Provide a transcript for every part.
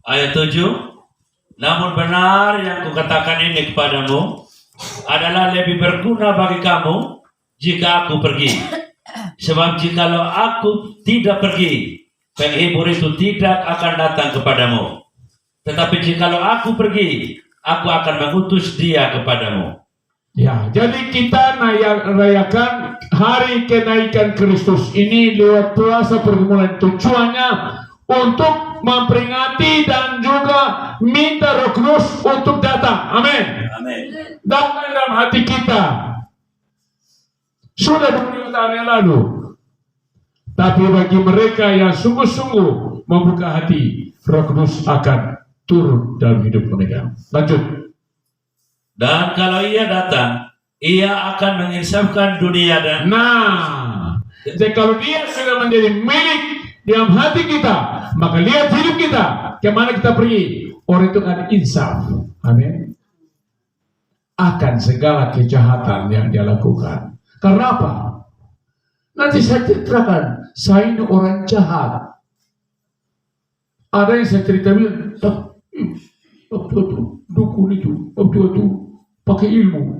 Ayat 7. Namun benar yang kukatakan ini kepadamu adalah lebih berguna bagi kamu jika aku pergi. Sebab jikalau aku tidak pergi, penghibur itu tidak akan datang kepadamu. Tetapi jikalau aku pergi, aku akan mengutus dia kepadamu. Ya, jadi kita rayakan hari kenaikan Kristus ini lewat puasa pergumulan. Tujuannya untuk memperingati dan juga minta Roh Kudus untuk datang. Amin. Amin. Datang dalam hati kita. Sudah 25 tahun yang lalu. Tapi bagi mereka yang sungguh-sungguh membuka hati, Roh Kudus akan turun dalam hidup mereka. Lanjut. Dan kalau ia datang, ia akan menginsafkan dunia dan... Nah, jadi kalau dia sudah menjadi milik dalam hati kita, maka lihat hidup kita, kemana kita pergi, orang itu akan insaf. Amin. Akan segala kejahatan yang dia lakukan. Karena apa? Nanti saya ceritakan, saya ini orang jahat. Ada yang saya cerita bilang, waktu itu dukun itu, waktu itu pakai ilmu.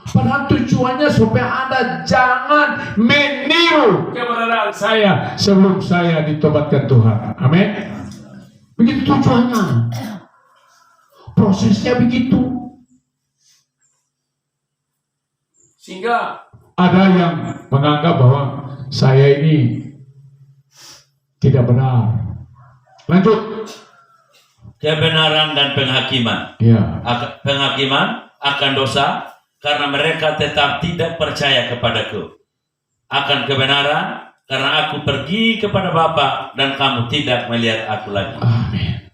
Padahal tujuannya supaya Anda jangan meniru keberadaan saya sebelum saya ditobatkan Tuhan. Amin. Begitu tujuannya. Prosesnya begitu. Sehingga ada yang menganggap bahwa saya ini tidak benar. Lanjut. kebenaran dan penghakiman. Ya. Penghakiman akan dosa karena mereka tetap tidak percaya kepadaku. Akan kebenaran karena aku pergi kepada Bapa dan kamu tidak melihat aku lagi. Amin.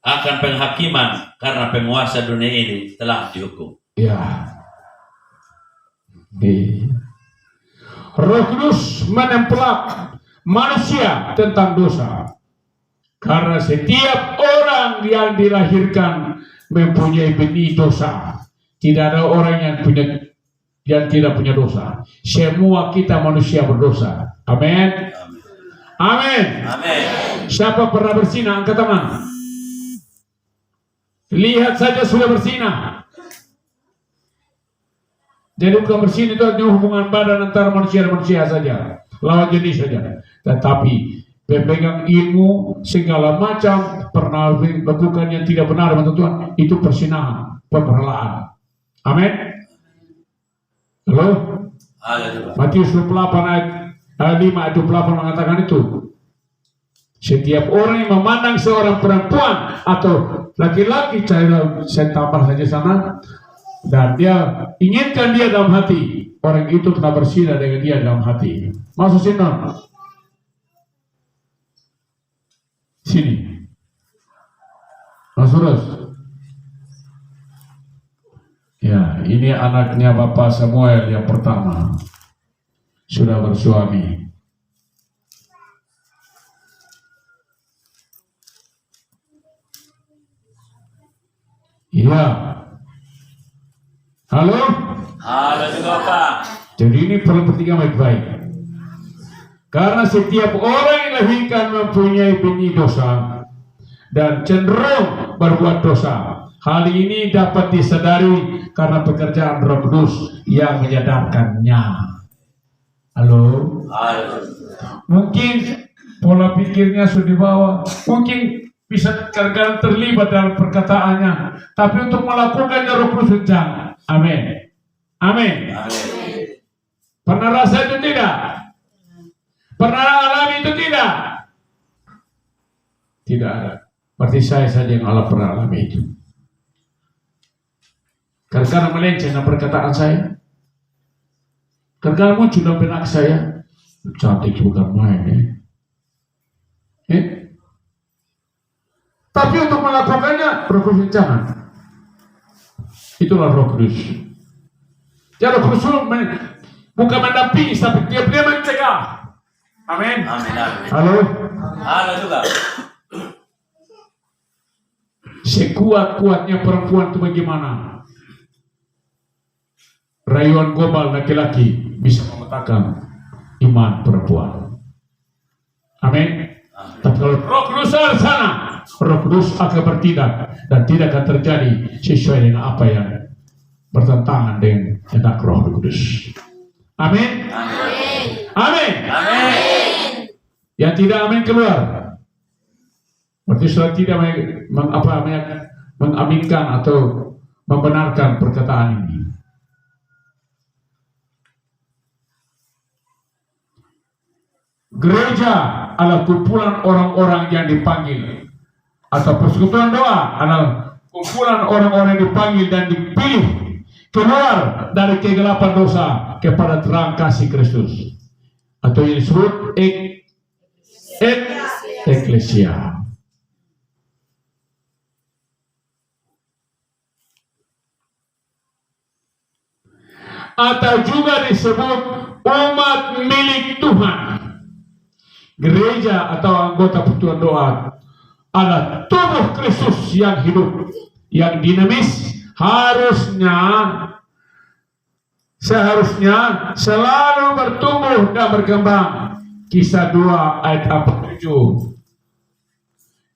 Akan penghakiman karena penguasa dunia ini telah dihukum. Ya. Roh Kudus menempelak manusia tentang dosa. Karena setiap orang yang dilahirkan mempunyai benih dosa. Tidak ada orang yang tidak punya dosa. Semua kita manusia berdosa. Amin. Amin. Amin. Siapa pernah bersinah? Angkat tangan. Lihat saja sudah bersinah. Jadi bukan bersinah itu hanya hubungan badan antara manusia dan manusia saja. Lawan jenis saja. Tetapi pemegang ilmu segala macam pernah lakukan yang tidak benar dengan Tuhan, itu persinahan, pemberhalaan. Amin. Halo? Matius 28 ayat 5 ayat 28 mengatakan itu. Setiap orang yang memandang seorang perempuan atau laki-laki, saya tambah saja sana, dan dia inginkan dia dalam hati, orang itu kena berzina dengan dia dalam hati. Masuk sini. Sini. Masuk terus. Ya, ini anaknya Bapak Samuel yang pertama. Sudah bersuami. Iya. Halo? Halo juga Pak. Jadi ini perlu perhatikan baik-baik. Karena setiap orang yang dilahirkan mempunyai benih dosa dan cenderung berbuat dosa. Hal ini dapat disadari karena pekerjaan Roh Kudus yang menyadarkannya. Halo? Halo. Mungkin pola pikirnya sudah dibawa. Mungkin bisa kadang-kadang terlibat dalam perkataannya. Tapi untuk melakukannya Roh Kudus jangan. Amin. Amin. Amin. Pernah rasa itu tidak? Pernah alami itu tidak? Tidak ada. Berarti saya saja yang pernah alami itu. Kadang-kadang melenceng dengan perkataan saya. Kadang-kadang muncul dalam benak saya. Cantik bukan main ya. Tapi untuk melakukannya Roh Kudus jangan. Itulah Roh Kudus. Ya, Roh Kudus bukan mendampingi, tapi dia mencegah. Amin. Amin. Halo. Halo juga. Sekuat-kuatnya perempuan itu bagaimana? Rayuan gombal laki-laki bisa mematahkan iman perempuan. Amin. Tapi kalau Roh Kudus ada sana, Roh Kudus akan bertindak dan tidak akan terjadi sesuai dengan apa yang bertentangan dengan kehendak Roh Kudus. Amin. Amin. Yang tidak amin keluar. Berarti sudah tidak mengaminkan atau membenarkan perkataan ini. Gereja adalah kumpulan orang-orang yang dipanggil, atau persekutuan doa adalah kumpulan orang-orang yang dipanggil dan dipilih keluar dari kegelapan dosa kepada terang kasih Kristus, atau yang disebut eklesia. Atau juga disebut umat milik Tuhan. Gereja atau anggota persekutuan doa adalah tubuh Kristus yang hidup, yang dinamis, seharusnya selalu bertumbuh dan berkembang. Kisah 2 ayat 47,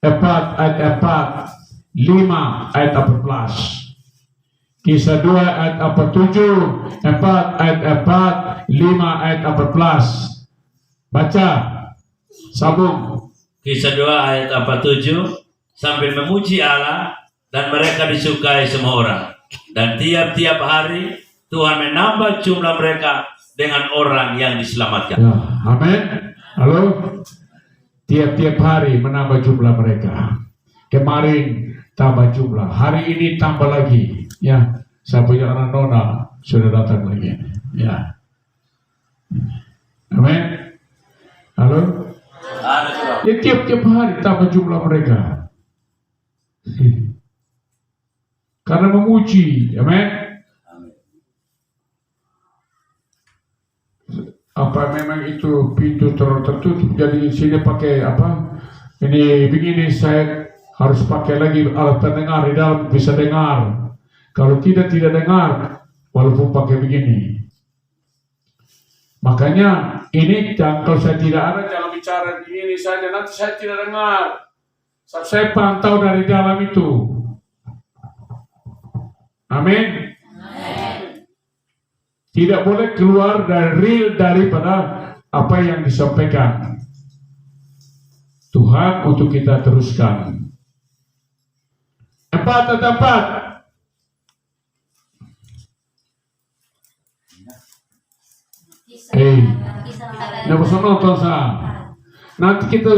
4 ayat 4, 5 ayat 14. Kisah 2 ayat 47, 4 ayat 4, 5 ayat 14. Baca, sambung. Kisah 2 ayat 47, sambil memuji Allah dan mereka disukai semua orang. Dan tiap-tiap hari Tuhan menambah jumlah mereka dengan orang yang diselamatkan. Ya, amin. Halo. Tiap-tiap hari menambah jumlah mereka. Kemarin tambah jumlah, hari ini tambah lagi. Ya, saya punya anak nona sudah datang lagi. Ya. Amin. Halo. Ya, tiap-tiap hari tambah jumlah mereka. Karena memuji, amin. Apa memang itu pintu tertutup, jadi sini pakai apa? Ini begini, saya harus pakai lagi alat pendengar di dalam bisa dengar. Kalau tidak dengar, walaupun pakai begini. Makanya ini kalau saya tidak ada, jangan bicara begini saja, nanti saya tidak dengar. Saya pantau dari dalam itu. Amin. Tidak boleh keluar daripada apa yang disampaikan Tuhan untuk kita teruskan. 4 tempat. Yang bisa nonton nanti kita.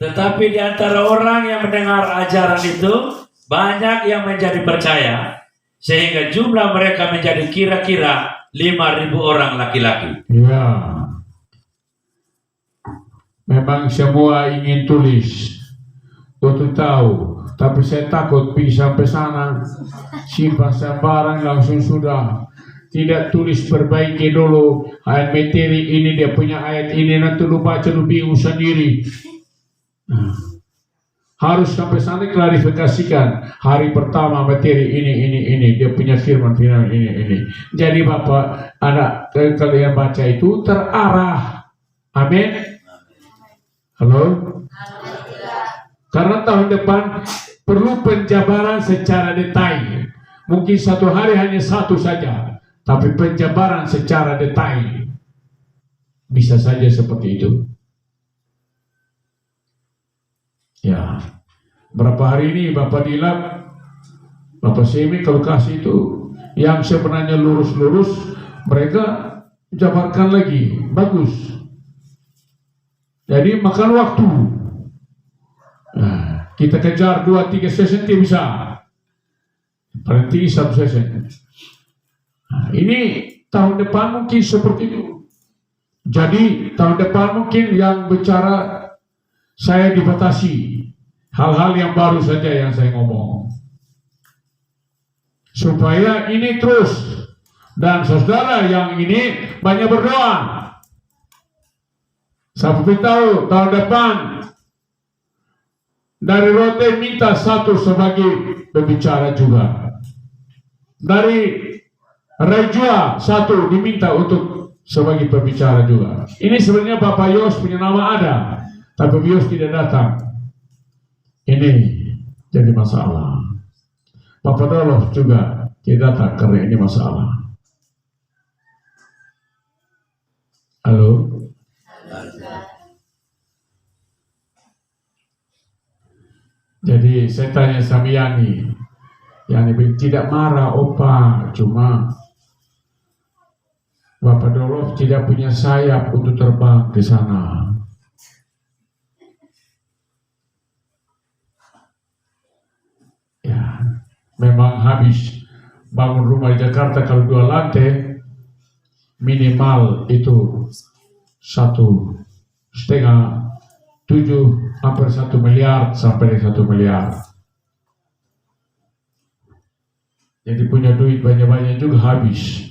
Tetapi di antara orang yang mendengar ajaran itu banyak yang menjadi percaya, sehingga jumlah mereka menjadi kira-kira 5.000 orang laki-laki. Ya, memang semua ingin tulis untuk tahu, tapi saya takut pergi sampai sana simpan sembarang langsung sudah. Tidak tulis, perbaiki dulu ayat materi ini, dia punya ayat ini, nanti lu baca lu bingung sendiri. Harus sampai sana klarifikasikan. Hari pertama materi ini, dia punya firman ini. Jadi Bapak, anak kalian baca itu terarah. Amin. Halo. Karena tahun depan perlu penjabaran secara detail. Mungkin satu hari hanya satu saja, tapi penjabaran secara detail bisa saja seperti itu. Ya, berapa hari ini Bapak Dilap, Bapak Semi kalau kasih itu yang sebenarnya lurus-lurus, mereka jabarkan lagi, bagus. Jadi makan waktu. Nah, kita kejar 2-3 sesi bisa, paling tinggi 1 sesi. Nah, ini tahun depan mungkin seperti itu. Jadi tahun depan mungkin yang bicara saya dibatasi. Hal-hal yang baru saja yang saya ngomong. Supaya ini terus. Dan saudara yang ini banyak berdoa. Saya beritahu tahun depan dari Rote minta satu sebagai pembicara juga. Dari Rejua satu diminta untuk sebagai pembicara juga. Ini sebenarnya Bapak Yos punya nama ada, tapi Yos tidak datang. Ini jadi masalah. Papa Dolof juga tidak datang karena ini masalah. Halo? Jadi saya tanya sama Yani bilang tidak marah opa, cuma Bapak Dolof tidak punya sayap untuk terbang ke sana. Ya, memang habis bangun rumah di Jakarta kalau 2 lantai minimal itu 1,5, 7, hampir 1 miliar sampai 1 miliar. Jadi punya duit banyak-banyak juga habis.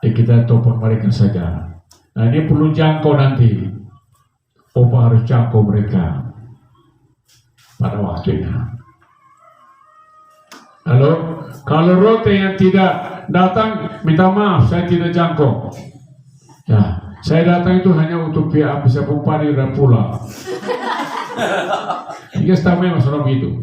Kita topang mereka saja. Nah ini perlu jangkau nanti. Opa harus jangkau mereka pada waktunya. Halo, kalau Rote yang tidak datang, minta maaf, saya tidak jangkau. Ya, saya datang itu hanya untuk pihak bisa pempadi dan pulang. Jika setama yang masalah itu.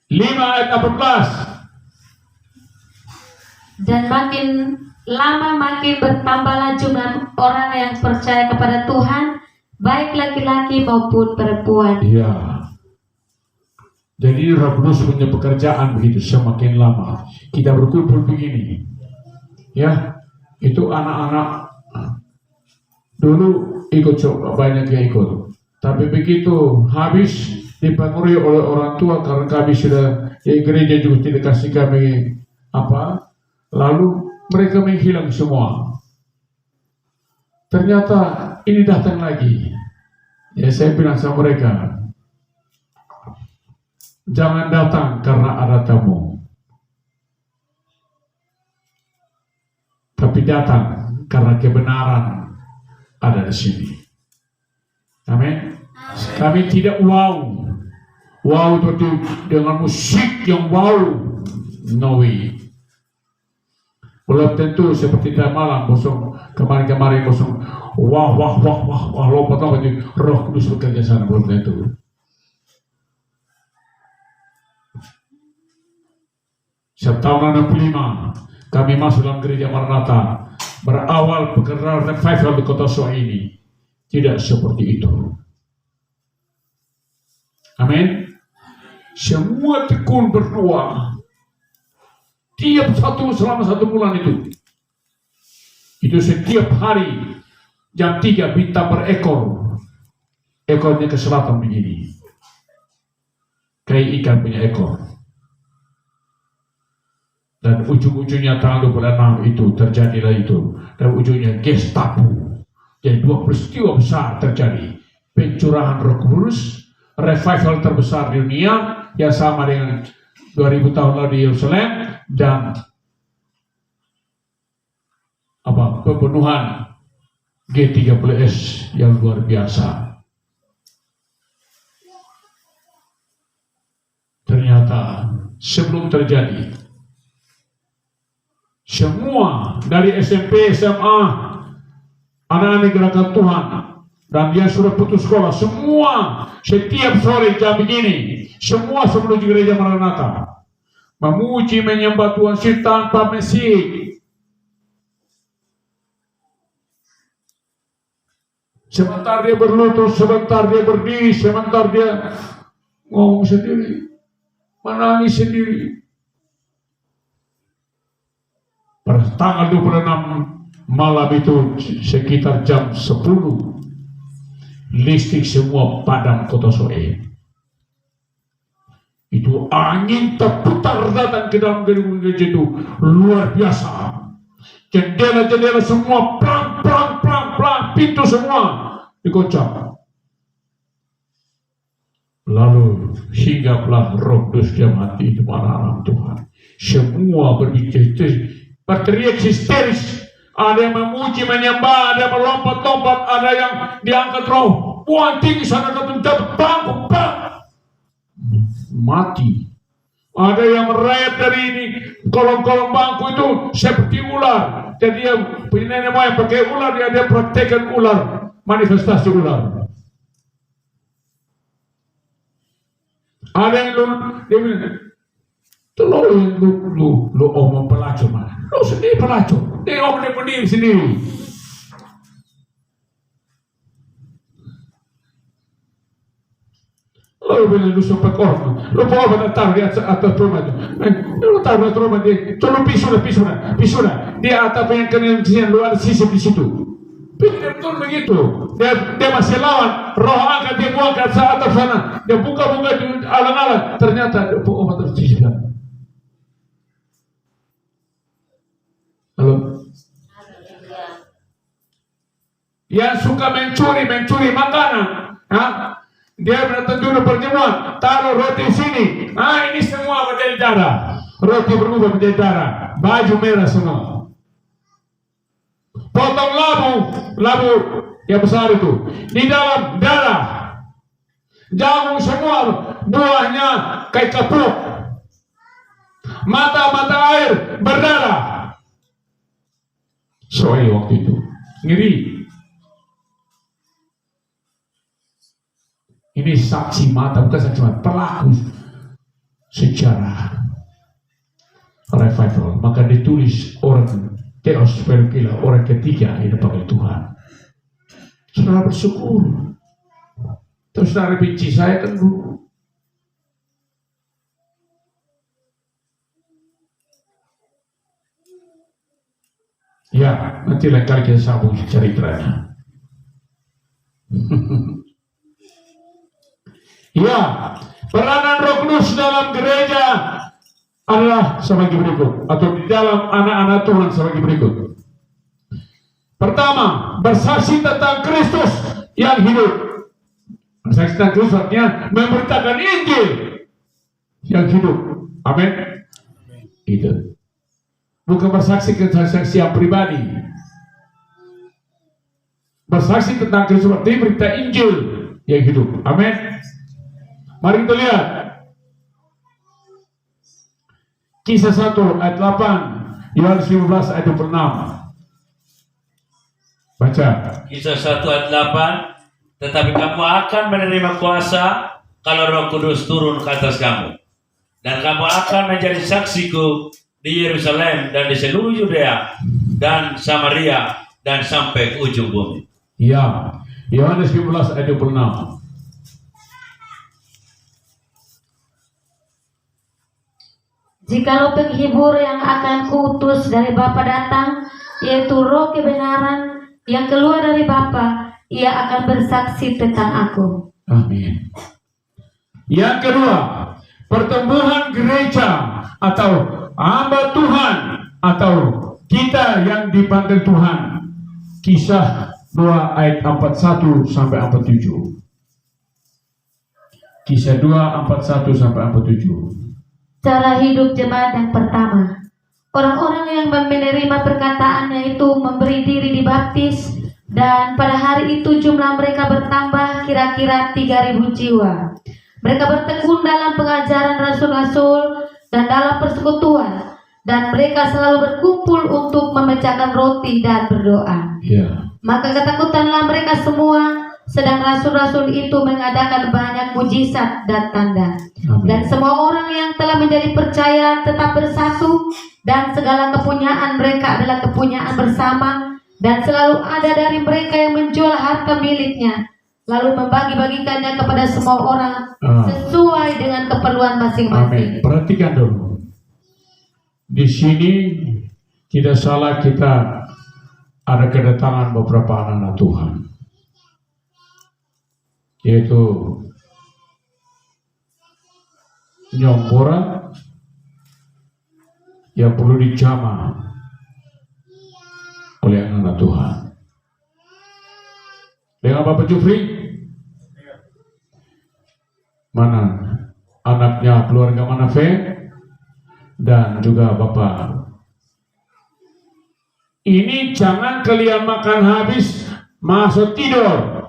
5 ayat 18. Dan makin lama makin bertambahlah jumlah orang yang percaya kepada Tuhan, baik laki-laki maupun perempuan. Iya. Jadi Roh Kudus punya pekerjaan begitu, semakin lama kita berkumpul begini. Ya, itu anak-anak dulu ikut coba, banyak yang ikut. Tapi begitu habis dipengaruhi oleh orang tua karena kami sudah di gereja juga tidak kasih kami apa, lalu mereka menghilang semua. Ternyata ini datang lagi. Ya saya bilang sama mereka, jangan datang karena ada tamu, tapi datang karena kebenaran ada di sini. Amin. Kami tidak wow itu dengan musik yang wow, no way. Belum tentu seperti tadi malam bosong, kemarin bosong, wah lompat itu Roh Kudus bekerja sana, belum tentu. Setiap tahun 65 kami masuk dalam gereja Maranatha, berawal pekerjaan revival di kota Soa ini tidak seperti itu. Amin. Semua tekun berdoa selama 1 bulan itu setiap hari jam 3 bintang berekor, ekornya ke selatan begini, kayak ikan punya ekor, dan ujung-ujungnya tanggal 26 itu terjadilah itu, dan ujungnya Gestapo. Jadi 2 peristiwa besar terjadi, pencurahan Roh Kudus, revival terbesar di dunia yang sama dengan 2000 tahun lalu di Yerusalem, dan pembunuhan G30S yang luar biasa. Ternyata sebelum terjadi, semua dari SMP, SMA, anak-anak gerakan Tuhan, dan dia sudah putus sekolah, semua setiap sore jam begini, semua menuju gereja Maranatha, memuji menyembah Tuhan tanpa musik. Sebentar dia berlutut, sebentar dia berdiri, sebentar dia ngomong sendiri, menangis sendiri. Pada tanggal 26 malam itu sekitar jam 10, listrik semua padam kota Soe. Itu angin terputar datang ke dalam gedung gereja itu luar biasa. Jendela-jendela semua plang, pintu semua dikocok. Lalu hinggaplah Roh Kudus yang mati itu anak-anak Tuhan. Semua berteriak histeris. Ada yang memuji, menyembah, ada yang melompat-lompat, ada yang diangkat roh. Buang tinggi sana dapat bangku, mati. Ada yang merayap dari ini, kolong-kolong bangku itu seperti ular. Jadi dia punya nenek moyang pakai ular, dia praktekkan ular, manifestasi ular. Ada yang dia bilang, lu omong pelacur mana? Lu sendiri pelacur, dia omong berdiri sendiri. Lalu bilang lu sampai korban, lu korban taruh di atas rumah itu. Lu taruh di atas rumah dia, coba pisu dah. Dia atap yang kena sini, lu ada sisip di situ. Pikir betul begitu. Dia masih lawan, roh angkat dia buang ke atap sana. Dia buka itu alang-alang, ternyata dia obat tersisip. Halo. Yang suka mencuri makanan, dia datang dulu perjamuan, taruh roti sini. Ini semua menjadi darah. Roti berubah menjadi darah. Baju merah semua. Potong labu yang besar itu. Di dalam darah. Jagung semua, buahnya kayak kapuk. Mata air berdarah. Soalnya waktu itu ngeri. Ini saksi mata, bukan saksi mata, pelaku sejarah revival. Maka ditulis orang Theos Perkila, orang ketiga yang dipakai Tuhan. Saudara bersyukur. Terus saudara benci saya kan dulu. Ya, nanti lain kali kita sambung ceritanya. Ya, peranan Roh Kudus dalam gereja adalah sebagai berikut, atau di dalam anak-anak Tuhan sebagai berikut. Pertama, bersaksi tentang Kristus yang hidup. Bersaksi tentang Kristus artinya memberitakan Injil yang hidup. Amin. Itu. Bukan bersaksi kesaksian yang pribadi. Bersaksi tentang Kristus artinya berita Injil yang hidup. Amin. Mari kita lihat Kisah 1 ayat 8, Yohanes 15 ayat 26. Baca. Kisah 1 ayat 8, tetapi kamu akan menerima kuasa kalau Roh Kudus turun ke atas kamu, dan kamu akan menjadi saksiku di Yerusalem dan di seluruh Yudea dan Samaria dan sampai ke ujung bumi. Ya, Yohanes 15 ayat 26. Jikalau penghibur yang akan kuutus dari Bapa datang, yaitu Roh kebenaran yang keluar dari Bapa, ia akan bersaksi tentang aku. Amin. Yang kedua, pertumbuhan gereja atau hamba Tuhan atau kita yang dipanggil Tuhan. Kisah 2 ayat 41 sampai 47. Kisah 2 41 sampai 47. Cara hidup jemaat yang pertama. Orang-orang yang menerima perkataannya itu memberi diri dibaptis, dan pada hari itu jumlah mereka bertambah kira-kira 3.000 jiwa. Mereka bertekun dalam pengajaran rasul-rasul dan dalam persekutuan, dan mereka selalu berkumpul untuk memecahkan roti dan berdoa. Maka ketakutanlah mereka semua, sedang rasul-rasul itu mengadakan banyak mujizat dan tanda. Amin. Dan semua orang yang telah menjadi percaya tetap bersatu, dan segala kepunyaan mereka adalah kepunyaan bersama, dan selalu ada dari mereka yang menjual harta miliknya, lalu membagi-bagikannya kepada semua orang sesuai dengan keperluan masing-masing. Amin. Perhatikan dulu. Di sini tidak salah kita ada kedatangan beberapa anak-anak Tuhan, yaitu nyombora yang perlu dijamah oleh anak-anak Tuhan. Dengan Bapak Jufri, mana anaknya keluarga Manafe dan juga Bapak. Ini jangan kalian makan habis masuk tidur.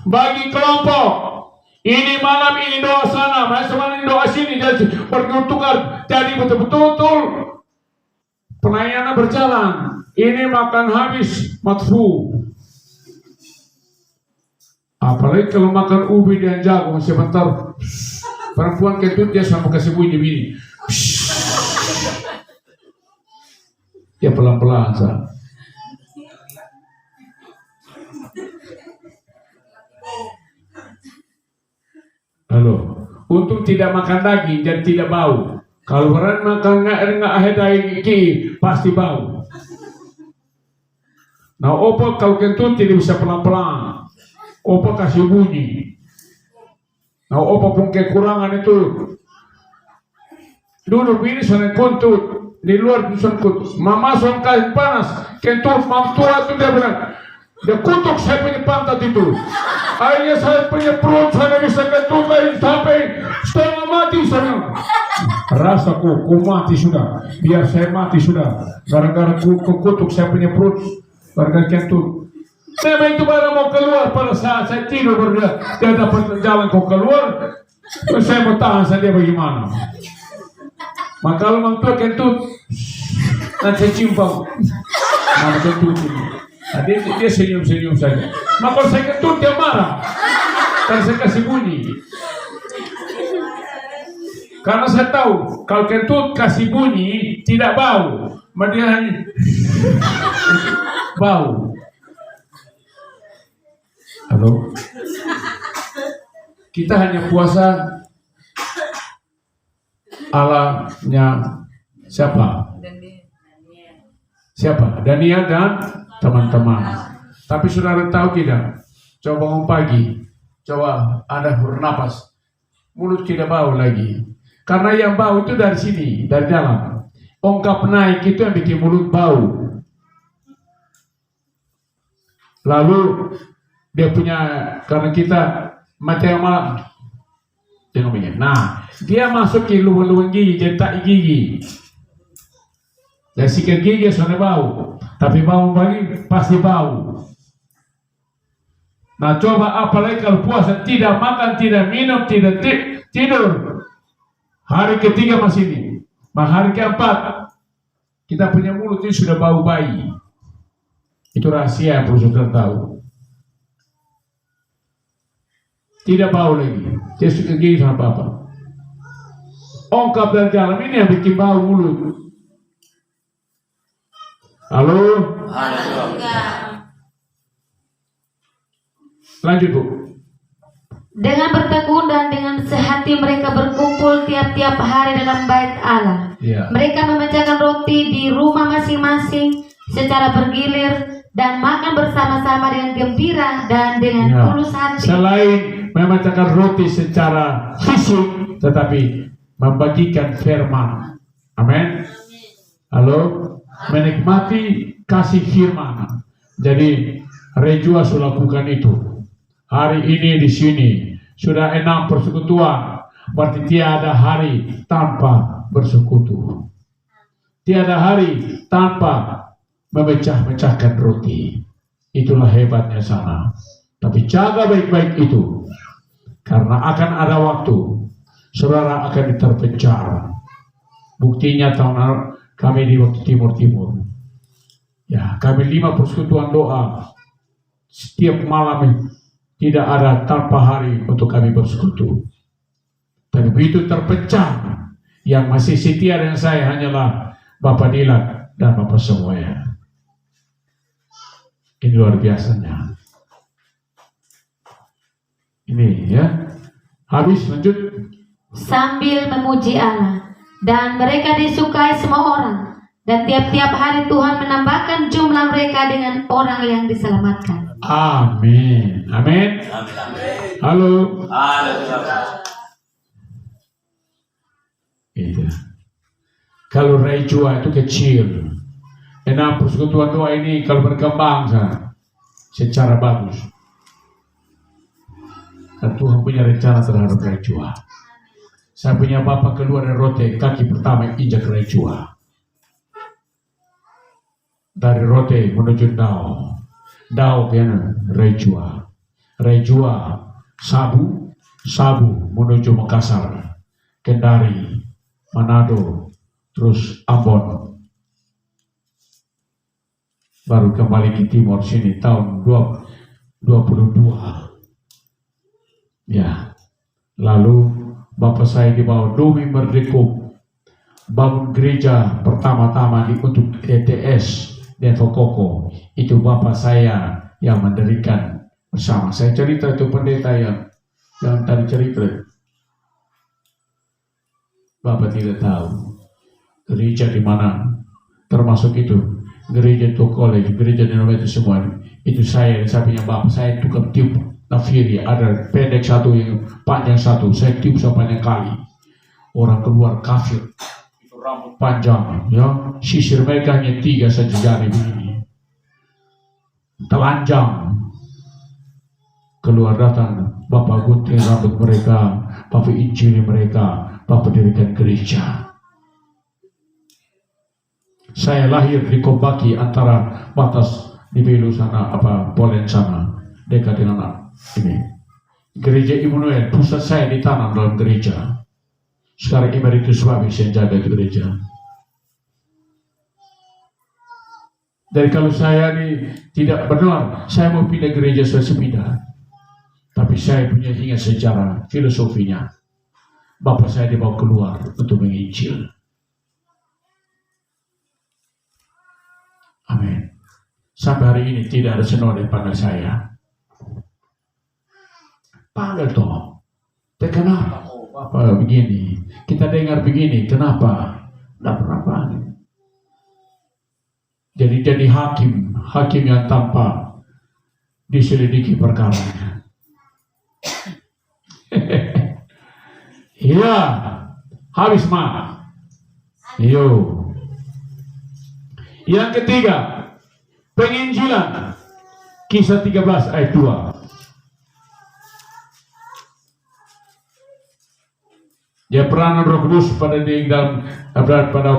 Bagi kelompok Ini malam, ini doa sana, masa malam ini doa sini, jadi bertukar. Jadi betul-betul pelayanan berjalan. Ini makan habis, matfu. Apalagi kalau makan ubi dan jagung sebentar, perempuan kentut dia sama kasih bunyi begini. Ya pelan-pelan sah. Halo, untuk tidak makan daging dan tidak bau. Kalau orang makan nggak ada daging, pasti bau. Nah, opo kalau kentut tidak bisa pelan-pelan, opo kasih bunyi. Nah, opo pun kekurangan itu. Duduk ini soalnya kentut di luar bisa kentut. Mama soal kain panas, kentut mamtua itu dia bilang. Dia kutuk saya punya pantat itu. Akhirnya saya punya perut, saya bisa ketukai sampai setengah mati saya. Rasaku, mati sudah. Biar saya mati sudah. Gara-gara kutuk saya punya perut, gara-gara kentut. Memang itu baru mau keluar pada saat saya tidur berdua. Dia dapat jalan kok keluar. Terus saya mau tahan saja bagaimana. Maka kalau mantua kentut, nanti saya cium. Mana kentut ini. Nah, dia senyum-senyum saja. Maka kalau saya kentut dia marah. Karena saya kasih bunyi. Karena saya tahu kalau kentut kasih bunyi tidak bau. Dia hanya bau. Halo. Kita hanya puasa alanya siapa? Siapa? Daniel dan teman-teman. Tapi saudara tahu tidak? Coba bangun pagi, coba Anda bernapas, mulut tidak bau lagi. Karena yang bau itu dari sini, dari dalam. Ongkap naik itu yang bikin mulut bau. Lalu dia punya, karena kita macam yang malam, nah dia masuk ke lubang-lubang gigi, jentak gigi. Dan sikat gigi sudah bau, tapi bau lagi pasti bau. Nah coba apalagi kalau puasa tidak makan, tidak minum, tidak tidur. Hari ketiga masih ini, hari keempat kita punya mulut ini sudah bau bayi. Itu rahasia yang perlu saudara tahu. Tidak bau lagi, dia sikat gigi sama apa. Ongkap dari dalam ini yang bikin bau mulut. Halo? Lanjut Bu. Dengan bertekun dan dengan sehati mereka berkumpul tiap-tiap hari dalam bait Allah. Ya. Mereka memecahkan roti di rumah masing-masing secara bergilir dan makan bersama-sama dengan gembira dan dengan tulus hati. Selain memecahkan roti secara fisik, tetapi membagikan firman. Amin. Halo? Menikmati kasih firman. Jadi Rejua sudah lakukan itu. Hari ini di sini sudah 6 persekutuan. Berarti tiada hari tanpa bersekutu. Tiada hari tanpa memecah-mecahkan roti. Itulah hebatnya sana. Tapi jaga baik-baik itu. Karena akan ada waktu saudara akan terpencar. Buktinya tahun kami di waktu timur. Ya, kami 5 persekutuan doa. Setiap malam tidak ada tanpa hari untuk kami bersekutu. Dan begitu terpecah, yang masih setia dengan saya hanyalah Bapak Dilan dan Bapak semuanya. Ini luar biasanya. Ini ya. Habis lanjut. Sambil memuji Allah. Dan mereka disukai semua orang. Dan tiap-tiap hari Tuhan menambahkan jumlah mereka dengan orang yang diselamatkan. Amin. Amin. Halo. Itu. Kalau Rejua itu kecil. 6 persekutuan doa ini kalau berkembang secara bagus. Dan Tuhan punya rencana terhadap Rejua. Saya punya bapak keluar dari Rote, kaki pertama injak Rejua. Dari Rote menuju Dao ke Rejua. Rejua Sabu, Sabu menuju Makassar, Kendari, Manado, terus Ambon. Baru kembali ke timur sini tahun 2022. Ya. Lalu Bapak saya dibawa Dumi Merdeka bangun gereja pertama-tama untuk ETS Devo Koko. Itu Bapak saya yang mendirikan bersama. Saya cerita itu pendeta yang tadi cerita. Bapak tidak tahu gereja di mana, termasuk itu gereja itu college, gereja di itu semua. Itu saya punya Bapak saya tukang tiup nafiri, ada pendek satu yang panjang satu, saya tiup sepanjang kali. Orang keluar kafir. Rambut panjang, ya, sisir mereka hanya 3 saja jari begini, telanjang, keluar datang, Bapak gunting rambut mereka, Bapak injili mereka, Bapak dirikan gereja. Saya lahir di Kombaki antara batas di Belu sana, Polen sana, dekat dengan ini. Gereja Immanuel, pusat saya ditanam dalam gereja. Sekarang emeritus Babis yang jaga gereja. Dari kalau saya ini tidak benar, saya mau pindah gereja, saya pindah. Tapi saya punya ingat sejarah, filosofinya. Bapak saya dibawa keluar untuk menginjil. Amin. Sampai hari ini tidak ada senode panggil saya. Panggil toh. Kenapa? Bapak begini, kita dengar begini, kenapa? Tidak pernah panggil. Jadi hakim yang tanpa diselidiki perkaranya. Iya, habis mah. Yo. Yang ketiga, penginjilan. Kisah 13 ayat 2. Dia peranan Roh Kudus pada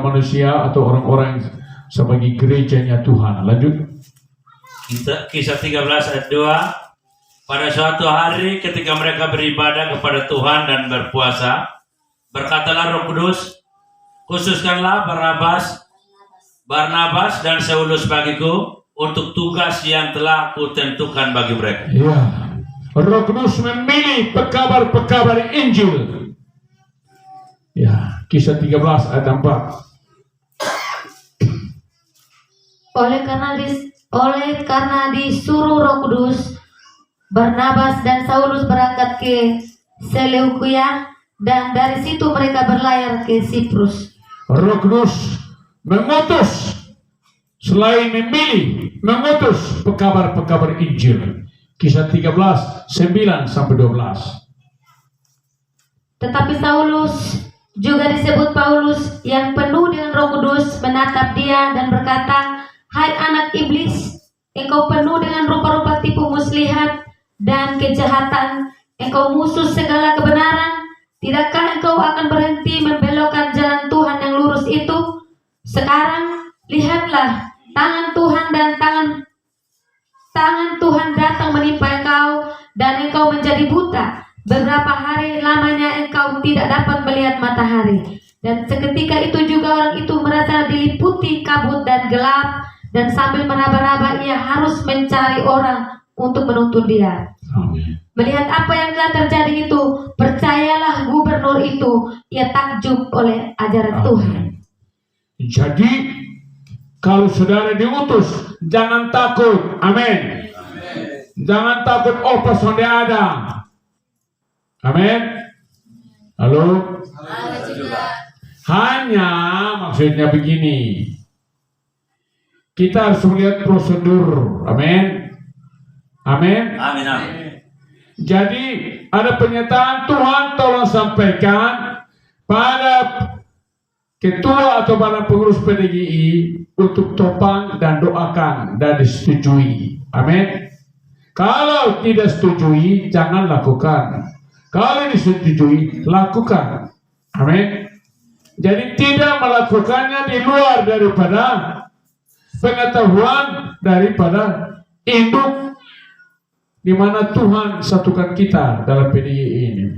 manusia atau orang-orang sebagai gerejanya Tuhan. Lanjut. Kisah 13 ayat 2. Pada suatu hari ketika mereka beribadah kepada Tuhan dan berpuasa, berkatalah Roh Kudus, khususkanlah Barnabas dan Saulus bagiku untuk tugas yang telah kutentukan bagi mereka. Ya. Roh Kudus memilih pekabar-pekabar Injil. Ya, kisah 13 ayat 4. Oleh karena disuruh Roh Kudus, Barnabas dan Saulus berangkat ke Seleukia dan dari situ mereka berlayar ke Siprus. Roh Kudus mengutus, selain memilih, mengutus pekabar-pekabar Injil. Kisah 13 9-12. Tetapi Saulus, juga disebut Paulus, yang penuh dengan Roh Kudus, menatap dia dan berkata, "Hai anak iblis, engkau penuh dengan rupa-rupa tipu muslihat dan kejahatan, engkau musuh segala kebenaran. Tidakkah engkau akan berhenti membelokkan jalan Tuhan yang lurus itu? Sekarang lihatlah, tangan Tuhan datang menimpa engkau dan engkau menjadi buta. Beberapa hari lamanya engkau tidak dapat melihat matahari." Dan seketika itu juga orang itu merasa diliputi kabut dan gelap, dan sambil meraba-raba ia harus mencari orang untuk menuntun dia. Amin. Melihat apa yang telah terjadi itu, percayalah gubernur itu, ia takjub oleh ajaran Tuhan. Jadi kalau saudara diutus, jangan takut. Amin. Jangan takut, oh pasti ada. Amin. Halo. Hanya maksudnya begini, kita harus melihat prosedur. Amin. Amin. Amin. Jadi ada pernyataan Tuhan, tolong sampaikan pada ketua atau pada pengurus PDGI untuk topang dan doakan dan disetujui. Amin. Kalau tidak setujui, jangan lakukan. Kalau disetujui, lakukan. Amin. Jadi tidak melakukannya di luar daripada pengetahuan daripada induk di mana Tuhan satukan kita dalam PDI ini.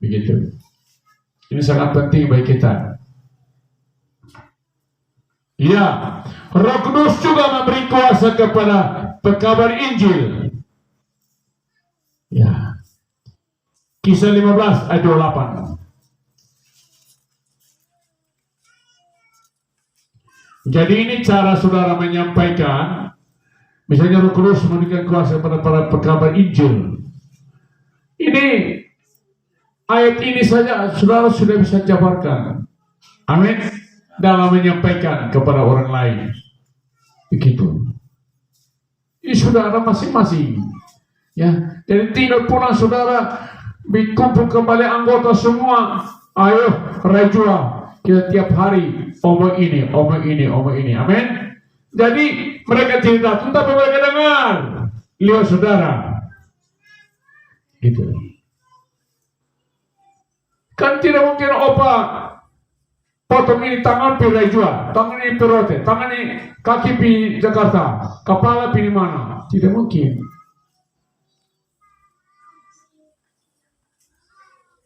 Begitu. Ini sangat penting bagi kita. Ya, Roh Kudus juga memberi kuasa kepada pekabar Injil. Ya. Kisah 15 ayat 28. Jadi ini cara saudara menyampaikan. Misalnya Roh Kudus memberikan kuasa kepada para pekabar Injil. Ini ayat ini saja saudara sudah bisa jabarkan. Amin. Dalam menyampaikan kepada orang lain. Begitu. Ini saudara masing-masing. Ya, jadi tinggal pulang saudara kumpul kembali anggota semua. Ayo rajua kita tiap hari omong ini, omong ini, omong ini. Amin. Jadi mereka tidak datang tapi mereka dengar lihat saudara. Gitu. Kan tidak mungkin opa potong ini tangan pi rajua, tangan ini pi rote, tangan ini kaki pi Jakarta, kepala pi mana? Tidak mungkin.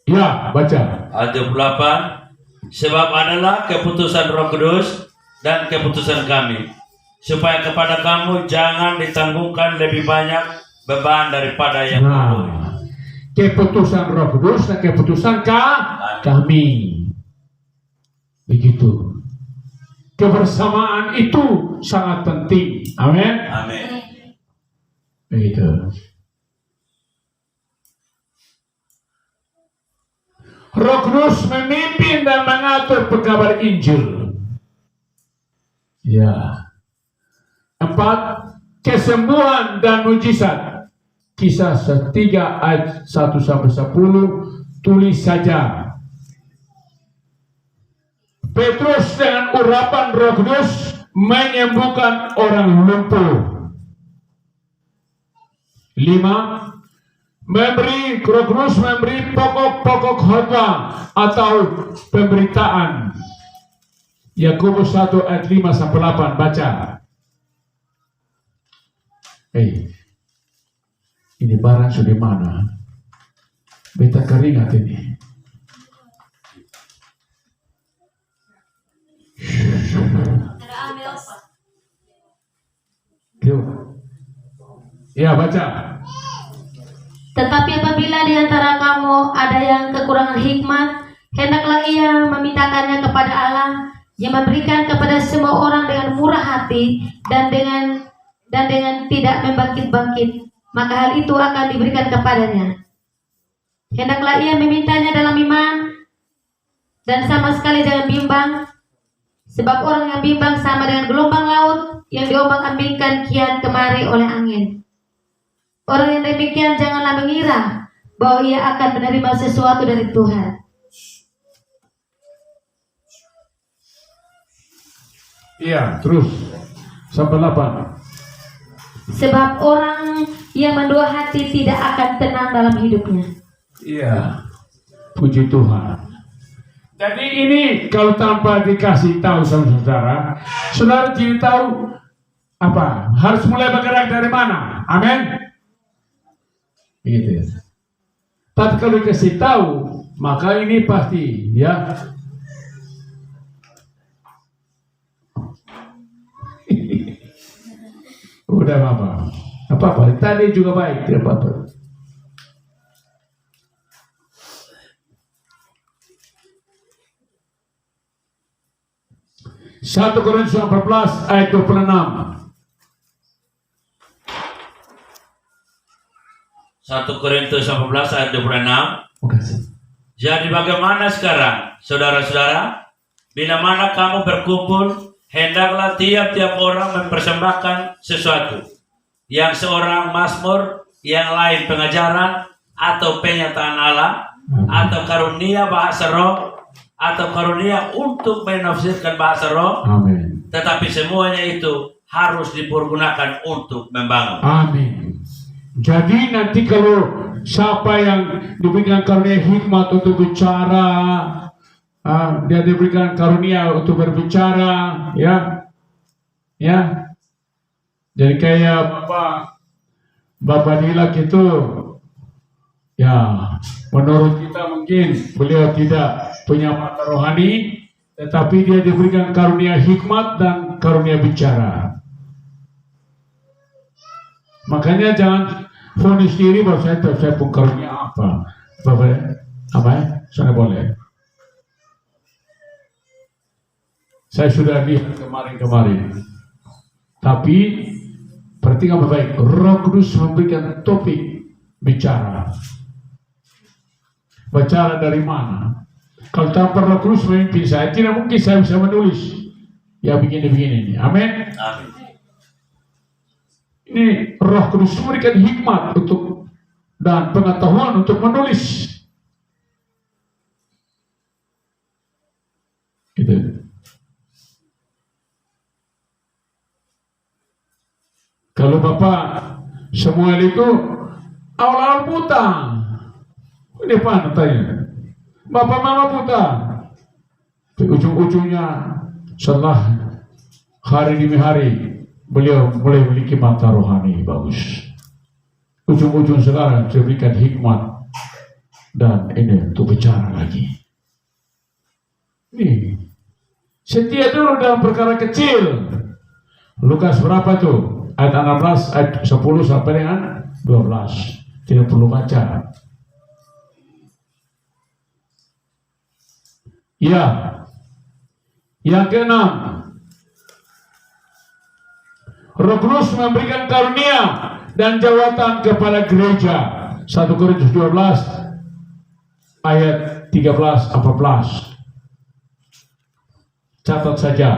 Ya, baca. Ayat 28. Sebab adalah keputusan Roh Kudus dan keputusan kami, supaya kepada kamu jangan ditanggungkan lebih banyak beban daripada yang perlu. Keputusan Roh Kudus dan keputusan kami. Begitu. Kebersamaan itu sangat penting. Amin. Amin. Begitu. Roh Kudus memimpin dan mengatur pekabar Injil. Ya. 4. Kesembuhan dan mujizat. Kisah 3 ayat 1-10 tulis saja. Petrus dengan urapan Roh Kudus menyembuhkan orang lumpuh. 5. Roh Kudus memberi pokok-pokok khotbah atau pemberitaan. Yakobus 1 ayat 5-8 baca. Ini barang sudah mana? Beta keringat ini. Ya, baca. Tetapi apabila di antara kamu ada yang kekurangan hikmat, hendaklah ia memintakannya kepada Allah, yang memberikan kepada semua orang dengan murah hati dan dengan tidak membangkit-bangkit, maka hal itu akan diberikan kepadanya. Hendaklah ia memintanya dalam iman dan sama sekali jangan bimbang, sebab orang yang bimbang sama dengan gelombang laut yang diombang-ambingkan kian kemari oleh angin. Orang yang demikian janganlah mengira bahwa ia akan menerima sesuatu dari Tuhan. Iya, terus sampai 8. Sebab orang yang mendua hati tidak akan tenang dalam hidupnya. Iya, puji Tuhan. Jadi ini kalau tanpa dikasih tahu sama saudara, saudara tidak tahu apa harus mulai bergerak dari mana. Amin. Gitu. Tapi kalau dikasih tahu, maka ini pasti ya. Udah apa-apa. Tadi juga baik, tidak apa-apa. Satu Korintus 14 ayat 26. 1 Korintus 14 ayat 26. Makasih. Jadi bagaimana sekarang, saudara-saudara? Bila mana kamu berkumpul, hendaklah tiap-tiap orang mempersembahkan sesuatu. Yang seorang mazmur, yang lain pengajaran, atau penyataan Allah, atau karunia bahasa roh, atau karunia untuk menafsirkan bahasa roh. Amin. Tetapi semuanya itu harus dipergunakan untuk membangun. Amin. Jadi nanti kalau siapa yang diberikan karunia hikmat untuk bicara, dia diberikan karunia untuk berbicara, ya. Jadi kayak Bapak Bapak Dilak itu, ya, menurut kita mungkin beliau tidak punya mata rohani, tetapi dia diberikan karunia hikmat dan karunia bicara. Makanya jangan vonis diri bahwa saya pun karunia apa. Bapak, apa ya? Saya boleh. Saya sudah lihat kemarin-kemarin. Tapi perhatikan baik-baik, Roh Kudus memberikan topik bicara. Bicara dari mana? Kalau tanpa Roh Kudus memimpin saya, tidak mungkin saya bisa menulis. Ya begini-begini. Amin. Amin. Ini Roh Kudus memberikan hikmat untuk dan pengetahuan untuk menulis. Gitu. Kalau Bapak Samuel itu awal-awal buta, ini apa tanya? Bapak mama buta, ujung-ujungnya setelah hari demi hari beliau mulai memiliki mata rohani bagus. Ujung-ujung sekarang diberikan hikmat dan ini untuk bicara lagi. Ini setia dulu dalam perkara kecil. Lukas berapa tuh? Ayat 16, ayat 10 sampai dengan 12. Tidak perlu baca. Ya. Yang keenam, Roh Kudus memberikan karunia dan jawatan kepada gereja. 1 Korintus 12 ayat 13-14. Catat saja.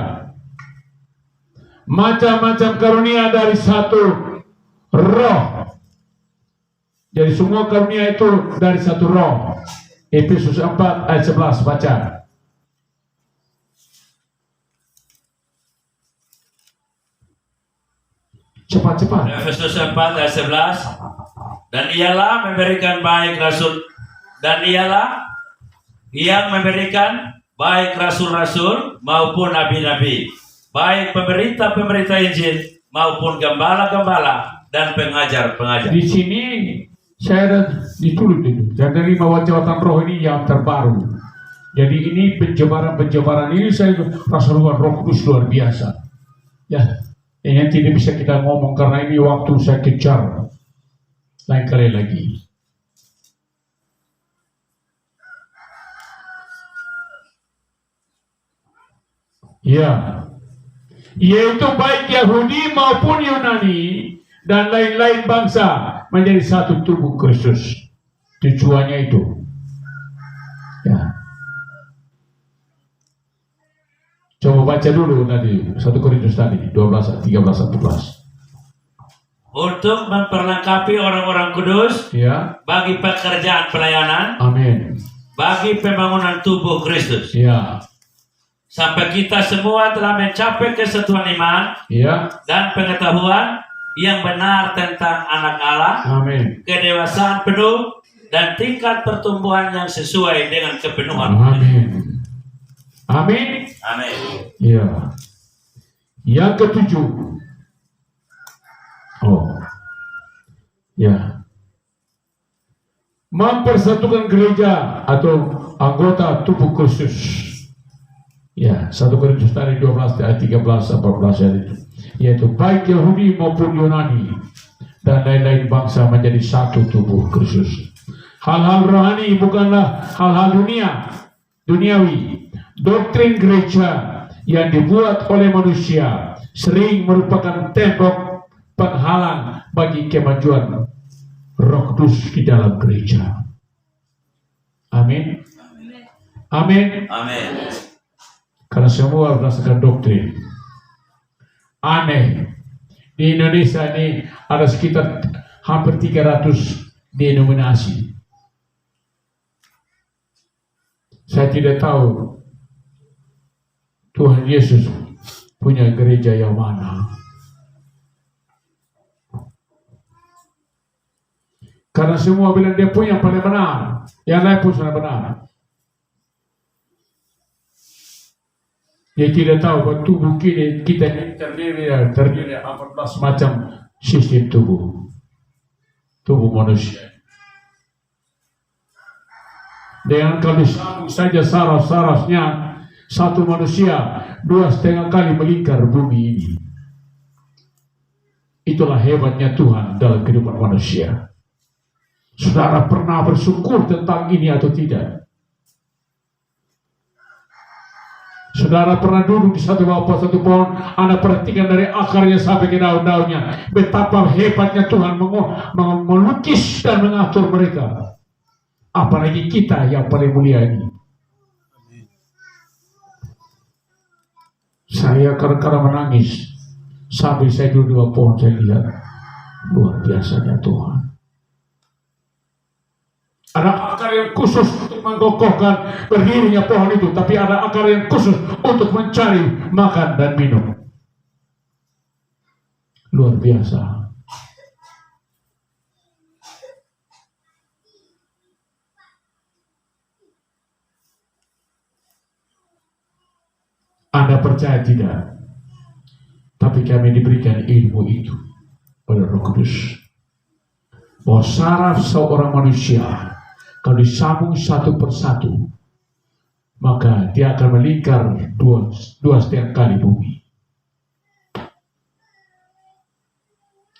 Macam-macam karunia dari satu roh. Jadi semua karunia itu dari satu roh. Efesus 4 ayat 11 baca. Cepat-cepat. Efesus 4 ayat 11. Dan ialah memberikan baik rasul, dan ialah yang memberikan baik rasul-rasul maupun nabi-nabi, baik pemerintah-pemerintah Injil maupun gembala-gembala dan pengajar-pengajar. Di sini saya ada ditulis itu. Dan dari jawatan roh ini yang terbaru. Jadi ini penjebaran ini saya rasa Roh Kudus luar biasa. Ya, ini tidak bisa kita ngomong karena ini waktu saya kejar. Lain kali lagi. Ya, yaitu baik Yahudi maupun Yunani dan lain-lain bangsa menjadi satu tubuh Kristus. Tujuannya itu. Ya. Coba baca dulu nanti 1 Korintus tadi 12, 13, 14. Untuk memperlengkapi orang-orang kudus, Ya. bagi pekerjaan pelayanan, Amin. bagi pembangunan tubuh Kristus, Ya. sampai kita semua telah mencapai kesatuan iman Ya. dan pengetahuan yang benar tentang anak Allah, Amin. kedewasaan penuh dan tingkat pertumbuhan yang sesuai dengan kepenuhan. Amin. Amin. Amin. Ya. Yang ketujuh. Oh. Ya. Mempersatukan gereja atau anggota tubuh Kristus. Ya, 1 Korintus tadi 12 ayat 13 14 ayat itu. Yaitu baik Yahudi maupun Yunani dan lain-lain bangsa menjadi satu tubuh Kristus. Hal-hal rohani bukanlah hal-hal duniawi. Doktrin gereja yang dibuat oleh manusia sering merupakan tembok penghalang bagi kemajuan Roh Kudus di dalam gereja. Amin. Amin. Amin. Karena semua berdasarkan doktrin. Aneh. Di Indonesia ini ada sekitar hampir 300 denominasi. Saya tidak tahu Tuhan Yesus punya gereja yang mana. Karena semua bilang dia punya yang paling benar. Yang lain pun sudah benar. Dia tidak tahu bahwa tubuh kita ini terdiri 14 macam sistem tubuh. tubuh manusia. Dengan kalau disambung saja saraf-sarafnya satu manusia 2,5 kali melingkar bumi ini. Itulah hebatnya Tuhan dalam kehidupan manusia. Saudara pernah bersyukur tentang ini atau tidak? Saudara pernah duduk di satu bawah satu pohon, Anda perhatikan dari akarnya sampai ke daun-daunnya, betapa hebatnya Tuhan melukis dan mengatur mereka. Apalagi kita yang paling mulia ini. Saya kadang-kadang menangis sampai saya duduk di bawah pohon, saya lihat luar biasanya Tuhan. Ada akar yang khusus untuk mengokohkan berdirinya pohon itu, tapi ada akar yang khusus untuk mencari makan dan minum. Luar biasa. Anda percaya tidak? Tapi kami diberikan ilmu itu oleh Roh Kudus, bahwa saraf seorang manusia kalau disambung satu persatu, maka dia akan melingkar 2,5 kali bumi.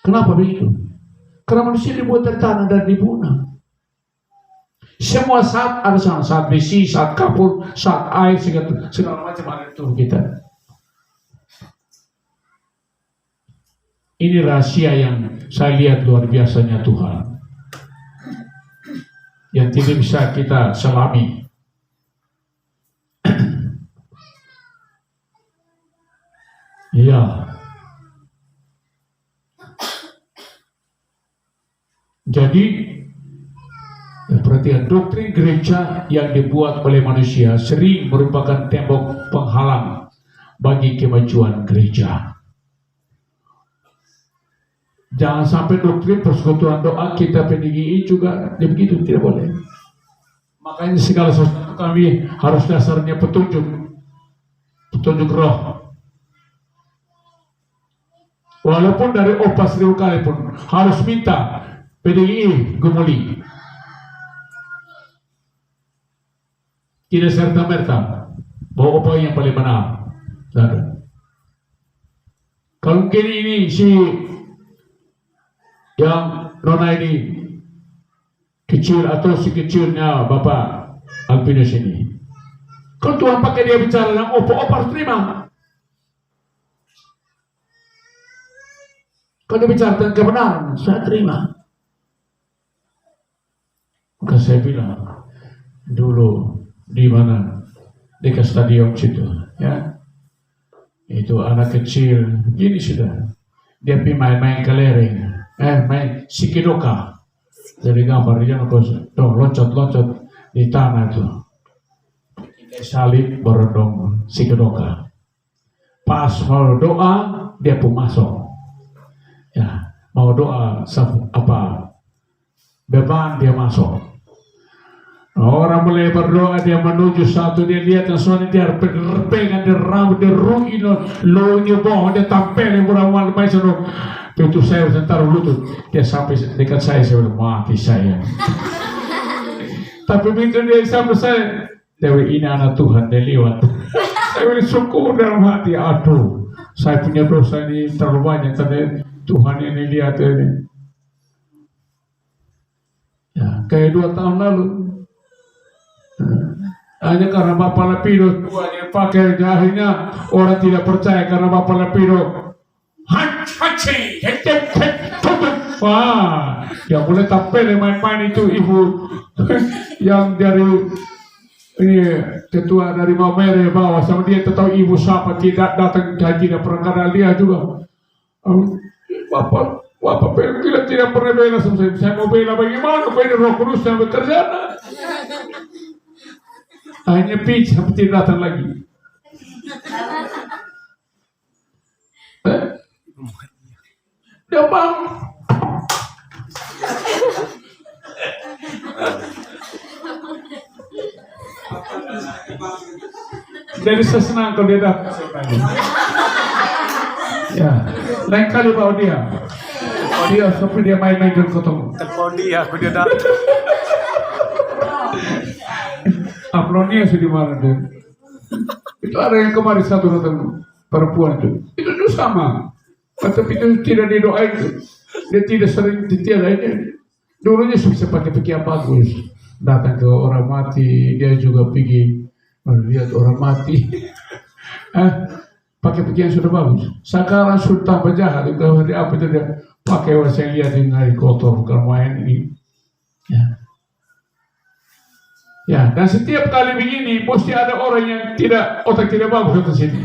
Kenapa begitu? Karena manusia dibuat dari tanah dan dibuna. Semua saat ada saat besi, saat kapur, saat air, segala macam ada di tubuh kita. Ini rahasia yang saya lihat luar biasanya Tuhan, yang tidak bisa kita selami. Ya. Jadi, perhatian, doktrin gereja yang dibuat oleh manusia sering merupakan tembok penghalang bagi kemajuan gereja. Jangan sampai doktrin persekutuan doa kita PDGI juga begitu, tidak boleh. Makanya segala sesuatu kami harus dasarnya petunjuk roh. Walaupun dari opa 1000 kali pun harus minta PDGI gumuli. Tidak serta-merta bahwa opa yang paling benar. Kalau mungkin ini si yang nona ini kecil atau si kecilnya Bapak Alpinus ini, kalau Tuhan pakai dia bicara dengan opa harus terima. Kalau dia bicara tentang kebenaran, saya terima. Maka saya bilang dulu di mana, dekat stadion situ, ya, itu anak kecil gini sudah, dia pergi main-main kelereng. Main sikidoka. Jadi gambar dia loncat-loncat di tanah itu. Salib berondong sikidoka. Pas mau doa dia pun masuk. Ya, mau doa beban dia masuk. Orang mulai berdoa, dia menuju satu, dia lihat yang soalnya dia pegangan dia rambut, dia rugi lo ini bohong, dia tampil yang berawal main sana. Itu saya taruh lutut, dia sampai dekat saya bilang mati saya. Tapi begitu dia sampai saya bilang ini anak Tuhan, dia lewat. Saya bilang syukur dalam hati, aduh saya punya dosa ini terlalu banyak, tapi Tuhan ini lihat ini. Ya, kayak 2 tahun lalu. Hanya karena Bapak Lapido yang pakai, akhirnya orang tidak percaya karena Bapak Lapido wah, yang boleh tampil main-main itu ibu yang dari ini ketua dari Maumere bawa sama dia, tahu ibu siapa tidak datang haji, tidak pernah kenal dia juga. Bapak bilang tidak pernah bela sama saya mau bela bagaimana, bela Roh Kudus yang bekerja. Hanya pitch tidak datang lagi. Dia bang. Jadi saya senang kalau dia datang. Ya, lain kali bawa dia. Iya, tapi dia main-main dengan ketemu. Telepon dia, aku dia datang. Aplonia sudah mana dia? Itu ada yang kemarin satu datang perempuan itu sama. Tapi itu tidak didoain, dia tidak sering ditiadain. Dulunya bisa pakai pikir bagus, datang ke orang mati, dia juga pergi melihat orang mati. Pakai pikir yang sudah bagus. Sekarang sudah tambah jahat. Itu hari apa itu dia pakai saya lihat ini hari kotor bukan main ini. Ya, dan setiap kali begini, mesti ada orang yang otak tidak bagus ke sini.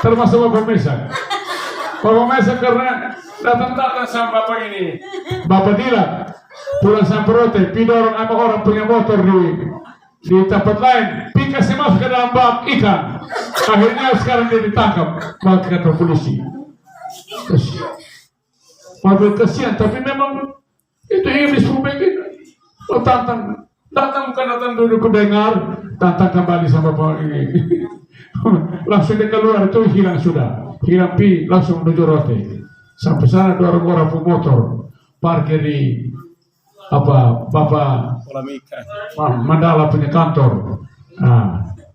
Termasuk Bapak Mesa. Bapak Mesa karena datang sama Bapak ini. Bapak Dila, pulang samperote, pidorong sama orang punya motor di tempat lain. Kasih masuk ke dalam bak ikan. Akhirnya sekarang dia ditangkap oleh kantor polisi. Kasihan, tapi memang itu iblis pemimpin. Datang bukan datang duduk dengar, datang kembali sama Bapak ini. Langsung dia keluar itu hilang sudah, hilang langsung menuju rote. Sampai sana dua orang pemotor parkir di Bapak Mandala punya kantor.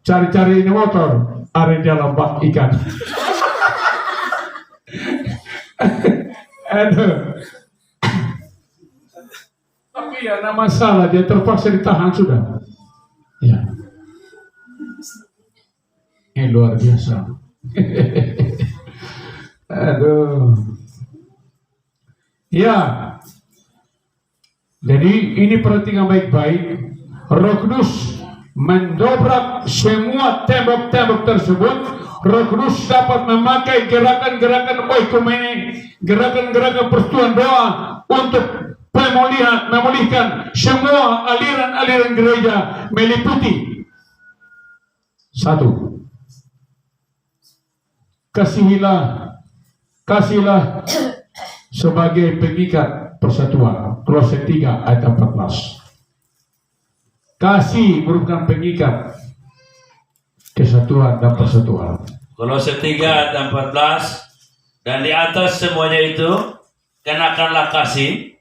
Cari-cari ini motor, ada di dalam bak ikan. Aduh. Tapi ya nama masalah, dia terpaksa ditahan sudah. Ya. Ini luar biasa. Aduh. Ya. Jadi ini perhatikan baik-baik. Roh Kudus mendobrak semua tembok-tembok tersebut. Roh Kudus dapat memakai gerakan-gerakan oikumene, gerakan-gerakan persetujuan doa untuk memulihkan semua aliran-aliran gereja meliputi. Satu, kasihlah sebagai pengikat persatuan. Kolose 3 ayat 14. Kasih merupakan pengikat kesatuan dan persatuan. Kolose 3 ayat 14. Dan di atas semuanya itu kenakanlah kasih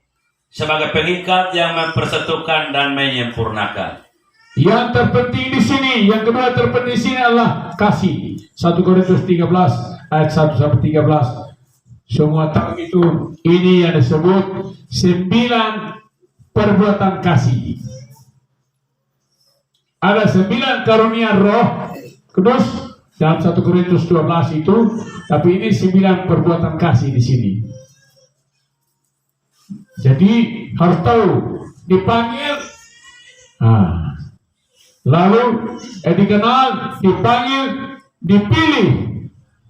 sebagai pengikat yang mempersatukan dan menyempurnakan. Yang terpenting di sini, yang kedua terpenting di sini adalah kasih. 1 Korintus 13 ayat 1 sampai 13. Semua tahu itu, ini yang disebut 9 perbuatan kasih. Ada 9 karunia Roh Kudus dalam 1 Korintus 12 itu, tapi ini 9 perbuatan kasih di sini. Jadi harus tahu dipanggil, lalu dikenal, dipanggil, dipilih,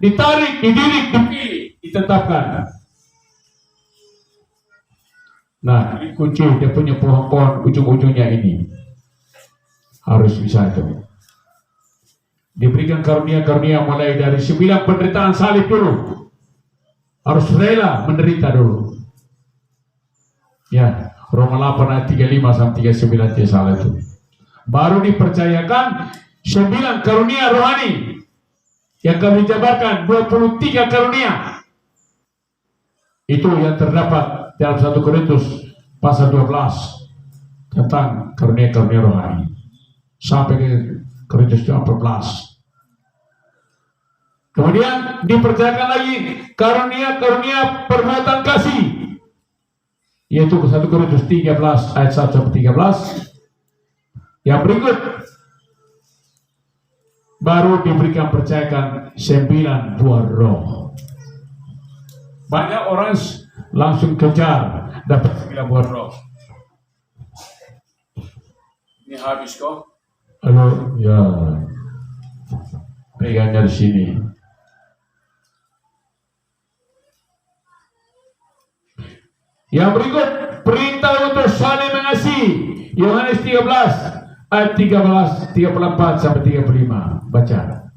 ditarik, dididik, dipilih, ditetapkan. Nah, ini kunci dia punya pohon-pohon ujung-ujungnya ini harus bisa itu. Diberikan karunia-karunia mulai dari 9 penderitaan salib dulu, harus rela menderita dulu. Ya, Roma 8 ayat 35 sampai 39 dia salah itu. Baru dipercayakan 9 karunia rohani yang kami jabarkan 23 karunia. Itu yang terdapat dalam 1 Korintus pasal 12 tentang karunia-karunia rohani sampai ke Korintus 14. Kemudian dipercayakan lagi karunia-karunia perbuatan kasih, yaitu 1 Korintus 13 ayat 1 sampai 13. Yang berikut baru diberikan percayakan 9 buah roh. Banyak orang langsung kejar dapat 9 buah roh. Ini habis kok. Halo, ya. Pegangnya di sini. Yang berikut perintah untuk saling mengasihi. Yohanes 13 ayat 34 sampai 35. Baca.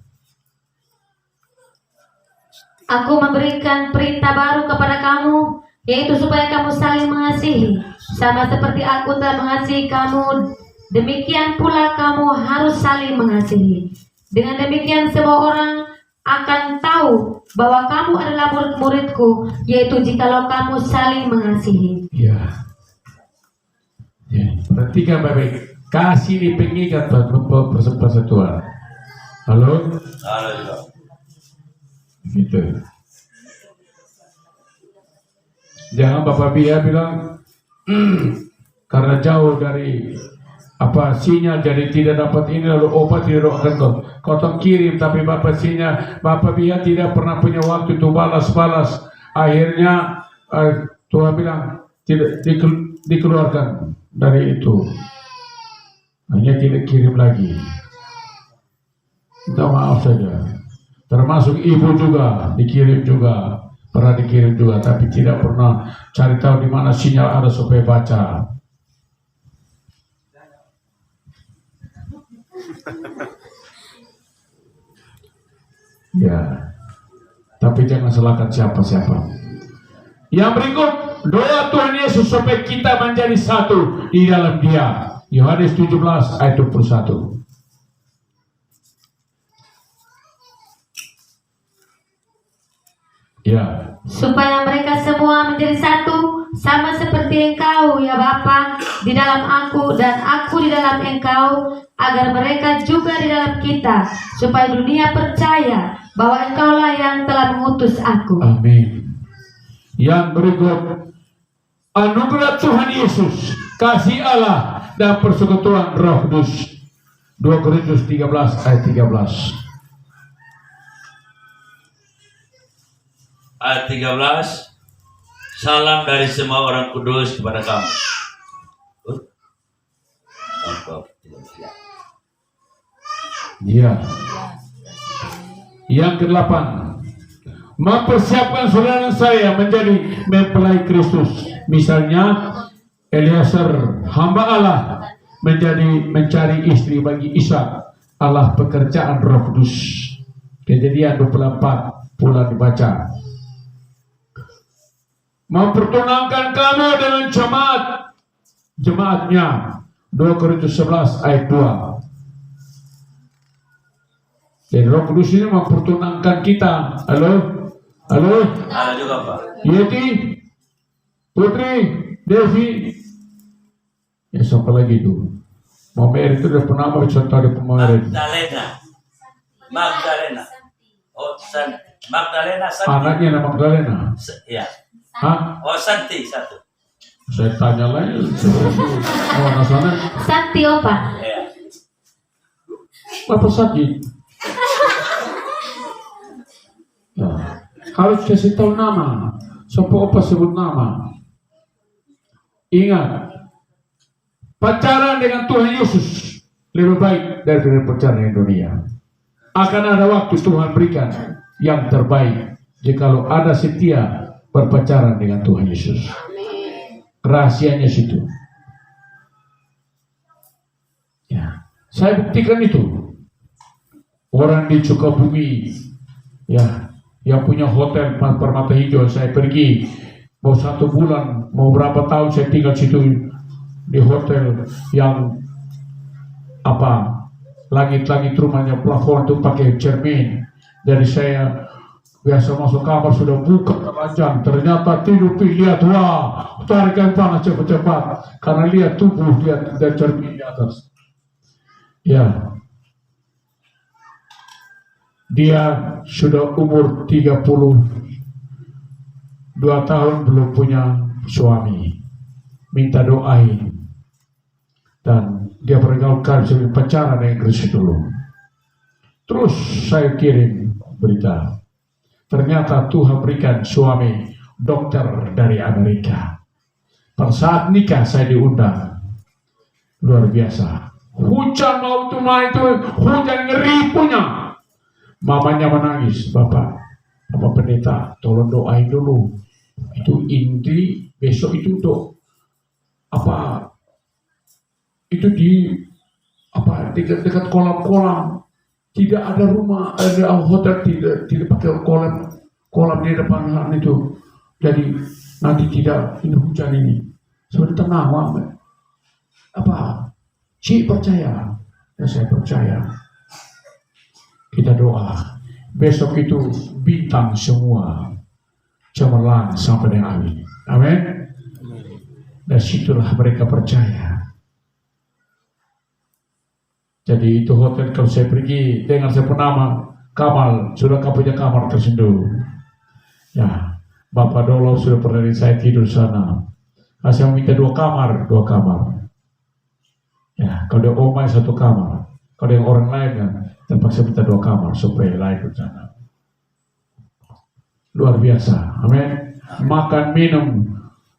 Aku memberikan perintah baru kepada kamu, yaitu supaya kamu saling mengasihi, sama seperti aku telah mengasihi kamu, demikian pula kamu harus saling mengasihi. Dengan demikian semua orang akan tahu bahwa kamu adalah murid-muridku, yaitu jikalau kamu saling mengasihi. Ya. Ya, perhatikan baik-baik. Kasih di pengikat persatuan. Halo? Halo juga. Gitu. Jangan Bapak Bia bilang karena jauh dari sinyal jadi tidak dapat ini lalu obat tidak akan kau kirim, tapi Bapak Bia tidak pernah punya waktu untuk balas. Akhirnya Tuhan bilang tidak dikeluarkan dari itu, hanya tidak kirim lagi. Minta maaf saja. Termasuk ibu juga pernah dikirim juga, tapi tidak pernah cari tahu di mana sinyal ada supaya baca. Ya, tapi jangan salahkan siapa-siapa. Yang berikut, doa Tuhan Yesus supaya kita menjadi satu di dalam Dia. Yohanes 17 ayat 21. Ya. Supaya mereka semua menjadi satu, sama seperti Engkau ya Bapa di dalam Aku dan Aku di dalam Engkau, agar mereka juga di dalam kita, supaya dunia percaya bahwa Engkaulah yang telah mengutus Aku. Amin. Yang berikut, anugerah Tuhan Yesus, kasih Allah dan persekutuan Roh Kudus. 2 Korintus 13 ayat 13. Ayat 13, salam dari semua orang kudus kepada kamu. Ya. Yang ke-8, mempersiapkan saudara saya menjadi mempelai Kristus. Misalnya Eliezer, hamba Allah, mencari istri bagi Ishak. Allah pekerjaan Roh Kudus. Kejadian 24 pula dibaca. Mempertunangkan kamu dengan jemaatnya. 2 Korintus 11 ayat 2. Dan Roh Kudus ini mempertunangkan kita. Halo? Halo juga Pak. Yeti, Putri, Devi. Ya siapa lagi itu? Mamer itu udah pernah mau contoh di kemarin. Magdalena. Oh, Magdalena Santi. Anaknya nama Magdalena. Ya. Hah? Oh, Santi satu. Saya tanya lagi. Oh, sana. Santi Opa. Ya. Apa sakit? Ya. Harus kasih tahu nama. Siapa Opa sebut nama. Ingat, pacaran dengan Tuhan Yesus lebih baik daripada pacaran dengan dunia. Akan ada waktu Tuhan berikan yang terbaik jikalau ada setia berpacaran dengan Tuhan Yesus. Rahasianya situ. Ya, saya buktikan itu. Orang di Sukabumi, ya, yang punya hotel Permata Hijau, saya pergi mau 1 bulan, mau berapa tahun saya tinggal situ di hotel yang langit-langit rumahnya plafon itu pakai cermin. Jadi saya biasa masuk kamar sudah buka keranjang, ternyata tidur lihat, wah, tarikan panas cepat-cepat karena lihat tubuh lihat dan cermin di atas. Ya, dia sudah umur 32 tahun belum punya suami, minta doain, dan dia bergaulkan sebagai pacaran dengan Kristus dulu. Terus saya kirim berita, ternyata Tuhan berikan suami dokter dari Amerika. Pada saat nikah saya diundang, luar biasa. Hujan mau itu hujan ngeri punya. Mamanya menangis, Bapak pendeta, tolong doain dulu. Itu inti besok itu untuk itu di dekat kolam-kolam. Tidak ada rumah, ada hotel tidak pakai kolam di depan itu. Jadi nanti tidak ini hujan ini. Sebenarnya tenang, Cik percaya, ya saya percaya. Kita doa. besok itu bintang semua cemerlang sampai dengan amin. Amin. Dan situlah mereka percaya. Jadi itu hotel kalau saya pergi dengan saya penama Kamal, sudah kau punya kamar tersenduh. Ya, Bapak Dolo sudah pernah saya tidur sana. Saya minta dua kamar. Ya, kalau dia omai satu kamar, kalau yang orang lain kan terpaksa minta dua kamar supaya lain di sana. Luar biasa, amin. Makan, minum,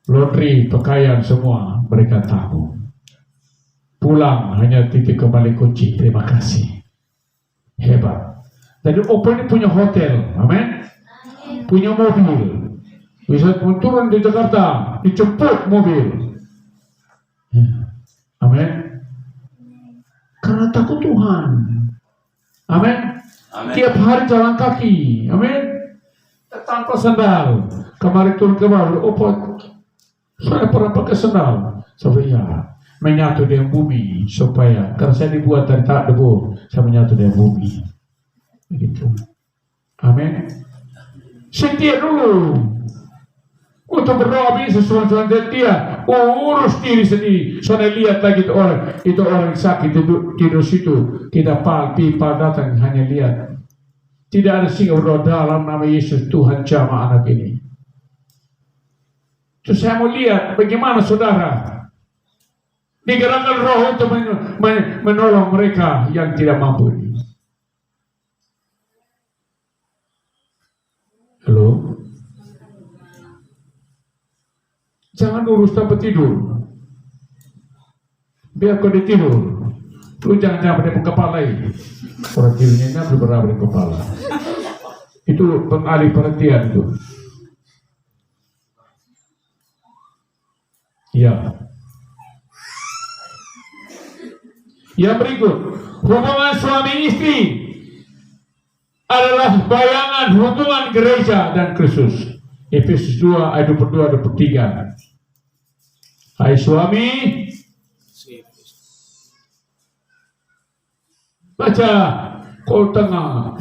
laundry, pakaian semua mereka tahu. Pulang hanya titik kembali kunci. Terima kasih. Hebat. Jadi Opa ini punya hotel, amin. Punya mobil. Bisa turun di Jakarta, dijemput mobil. Amin. Karena takut Tuhan. Amin. Tiap hari jalan kaki. Amin. Tanpa sandal. Kemarin turun ke bawah. Opa, saya pernah pakai sandal. Sampai ya. Menyatu dengan bumi supaya karena saya dibuat dari tak debu, saya menyatu dengan bumi. Begitu. Amin. Setia dulu. Untuk berdoa bisa sesuatu dia urus diri sendiri. Soalnya lihat lagi itu orang sakit tidur situ. Kita pal datang hanya lihat. Tidak ada singa berdoa dalam nama Yesus Tuhan jamah anak ini. Terus saya mau lihat bagaimana saudara digerakkan roh untuk menolong mereka yang tidak mampu ini. Halo? Jangan urus tanpa tidur. Biar kau tidur. Lu jangan nyampe kepala ini. Orang tidurnya nyampe berapa di kepala. Itu pengalih perhatian itu. Ya. Yang berikut, hubungan suami istri adalah bayangan hubungan gereja dan Kristus. Efesus 2 ayat 22-23. Hai suami, baca kol tengah.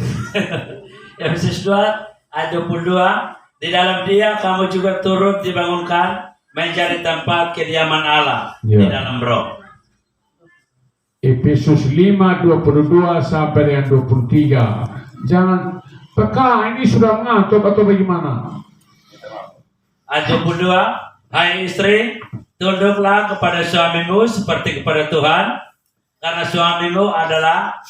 Efesus 2 ayat 22. Di dalam Dia kamu juga turut dibangunkan mencari tempat kediaman Allah di dalam Roh. Efesus 5:22 sampai dengan 23. Jangan peka ini sudah ngantuk atau bagaimana? Ayat 22. Hai istri, tunduklah kepada suamimu seperti kepada Tuhan, karena suamimu adalah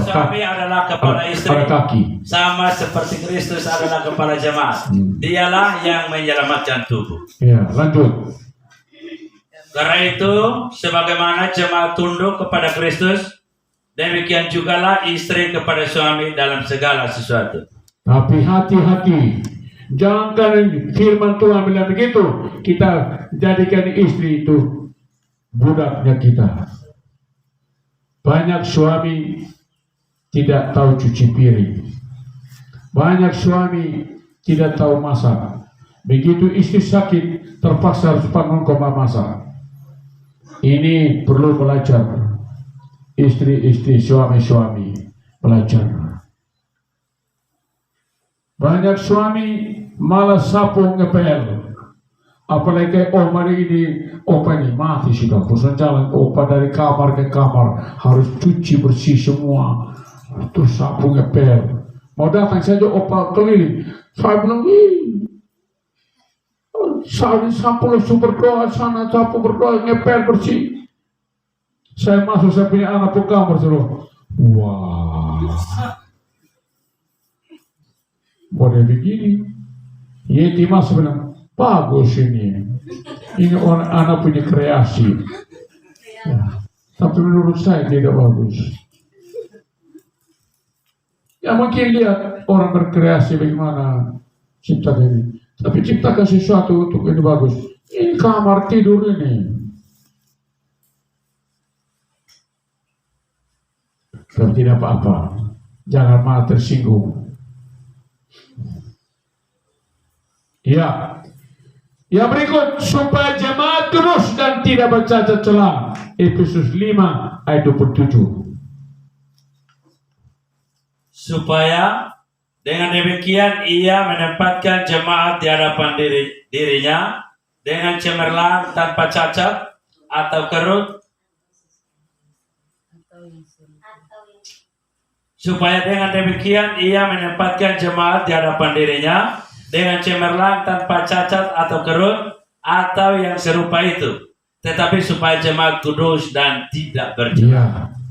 suami adalah kepala istri, sama seperti Kristus adalah kepala jemaat. Dialah yang menyelamatkan tubuh. Ya, lanjut. Karena itu, sebagaimana jemaat tunduk kepada Kristus, demikian jugalah istri kepada suami dalam segala sesuatu. Tapi hati-hati, jangan firman Tuhan bilang begitu, kita jadikan istri itu budaknya kita. Banyak suami tidak tahu cuci piring. Banyak suami tidak tahu masak. Begitu istri sakit, terpaksa harus bangun koma masak. Ini perlu belajar. Istri-istri, suami-suami belajar. Banyak suami malas sapu ngepel. Apalagi Oma ini, Opa ini mati sudah. Bosan jalan Opa dari kamar ke kamar harus cuci bersih semua. Terus sapu ngepel. Mau datang saja Opa keliling. Saya bilang, saya sapu langsung berdoa sana, sapu berdoa ngepel bersih. Saya masuk, saya punya anak ke kamar suruh. Wah. Boleh begini. Yeti masuk bilang, bagus ini. Ini orang anak punya kreasi. Ya. Tapi menurut saya tidak bagus. Ya mungkin lihat orang berkreasi bagaimana cipta ini. Tapi ciptakan sesuatu untuk ini bagus. Ini kamar tidur ini. Kalau tidak apa-apa, jangan malah tersinggung. Ya, yang berikut supaya jemaat terus dan tidak bercacat celah. Efesus 5 ayat 27. supaya dengan demikian ia menempatkan jemaat di hadapan dirinya dengan cemerlang tanpa cacat atau kerut, supaya dengan demikian ia menempatkan jemaat di hadapan dirinya dengan cemerlang tanpa cacat atau kerut atau yang serupa itu, tetapi supaya jemaat kudus dan tidak bercela. Iya.